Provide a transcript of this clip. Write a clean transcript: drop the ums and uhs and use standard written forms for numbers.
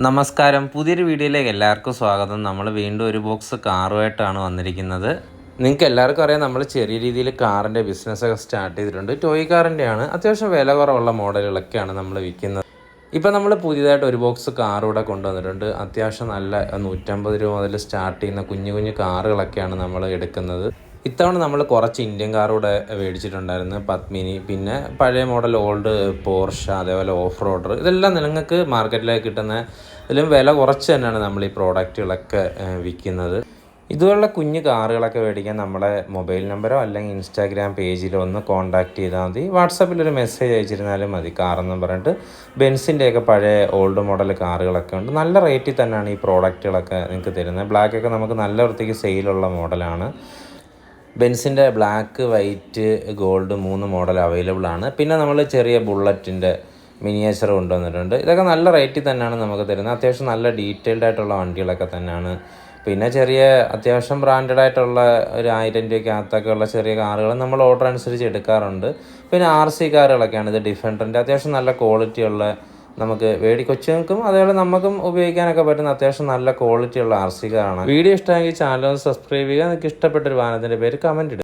നമസ്കാരം, പുതിയൊരു വീഡിയോയിലേക്ക് എല്ലാവർക്കും സ്വാഗതം. നമ്മൾ വീണ്ടും ഒരു ബോക്സ് കാറുമായിട്ടാണ് വന്നിരിക്കുന്നത്. നിങ്ങൾക്ക് എല്ലാവർക്കും അറിയാം, നമ്മൾ ചെറിയ രീതിയിൽ കാറിൻ്റെ ബിസിനസ്സൊക്കെ സ്റ്റാർട്ട് ചെയ്തിട്ടുണ്ട്. ടോയ് കാറിൻ്റെയാണ്, അത്യാവശ്യം വില കുറവുള്ള മോഡലുകളൊക്കെയാണ് നമ്മൾ വിൽക്കുന്നത്. ഇപ്പോൾ നമ്മൾ പുതിയതായിട്ട് ഒരു ബോക്സ് കാർ ഇവിടെ കൊണ്ടുവന്നിട്ടുണ്ട്. അത്യാവശ്യം നല്ല 150 രൂപ മുതൽ സ്റ്റാർട്ട് ചെയ്യുന്ന കുഞ്ഞു കുഞ്ഞു കാറുകളൊക്കെയാണ് നമ്മൾ എടുക്കുന്നത്. ഇത്തവണ നമ്മൾ കുറച്ച് ഇന്ത്യൻ കാറൂടെ മേടിച്ചിട്ടുണ്ടായിരുന്നു. പത്മിനി, പിന്നെ പഴയ മോഡൽ ഓൾഡ് പോർഷ, അതേപോലെ ഓഫ് റോഡർ. ഇതെല്ലാം നിങ്ങൾക്ക് മാർക്കറ്റിലേക്ക് കിട്ടുന്ന ഇതിലും വില കുറച്ച് തന്നെയാണ് നമ്മൾ ഈ പ്രോഡക്റ്റുകളൊക്കെ വിൽക്കുന്നത്. ഇതുപോലുള്ള കുഞ്ഞു കാറുകളൊക്കെ മേടിക്കാൻ നമ്മളെ മൊബൈൽ നമ്പറോ അല്ലെങ്കിൽ ഇൻസ്റ്റാഗ്രാം പേജിലോ ഒന്ന് കോൺടാക്റ്റ് ചെയ്താൽ മതി. വാട്സാപ്പിലൊരു മെസ്സേജ് അയച്ചിരുന്നാലും മതി. കാറെന്ന് പറഞ്ഞിട്ട് ബെൻസിൻ്റെയൊക്കെ പഴയ ഓൾഡ് മോഡൽ കാറുകളൊക്കെ ഉണ്ട്. നല്ല റേറ്റിൽ തന്നെയാണ് ഈ പ്രോഡക്റ്റുകളൊക്കെ നിങ്ങൾക്ക് തരുന്നത്. ബ്ലാക്കൊക്കെ നമുക്ക് നല്ല വൃത്തിക്ക് സെയിലുള്ള മോഡലാണ്. ബെൻസിൻ്റെ black, white, gold 3 model available ആണ്. പിന്നെ നമ്മൾ ചെറിയ ബുള്ളറ്റിൻ്റെ മിനിയേച്ചർ കൊണ്ടുവന്നിട്ടുണ്ട്. ഇതൊക്കെ നല്ല റേറ്റിൽ തന്നെയാണ് നമുക്ക് തരുന്നത്. അത്യാവശ്യം നല്ല ഡീറ്റെയിൽഡ് ആയിട്ടുള്ള വണ്ടികളൊക്കെ തന്നെയാണ്. പിന്നെ ചെറിയ അത്യാവശ്യം ബ്രാൻഡഡ് ആയിട്ടുള്ള ഒരു 1000 രൂപയ്ക്കകത്തൊക്കെ ഉള്ള ചെറിയ കാറുകൾ നമ്മൾ ഓർഡർ അനുസരിച്ച് എടുക്കാറുണ്ട്. പിന്നെ RC കാറുകളൊക്കെയാണ്. ഇത് ഡിഫൻഡറിൻ്റെ അത്യാവശ്യം നല്ല ക്വാളിറ്റിയുള്ള, നമുക്ക് കൊച്ചുങ്ങൾക്കും അതേപോലെ നമുക്കും ഉപയോഗിക്കാനൊക്കെ പറ്റുന്ന അത്യാവശ്യം നല്ല ക്വാളിറ്റിയുള്ള RC കാറാണ്. വീഡിയോ ഇഷ്ടമെങ്കിൽ ചാനൽ സബ്സ്ക്രൈബ് ചെയ്യുക. നിങ്ങൾക്ക് ഇഷ്ടപ്പെട്ടൊരു വാഹനത്തിൻ്റെ പേര് കമൻറ്റ് ഇടുക.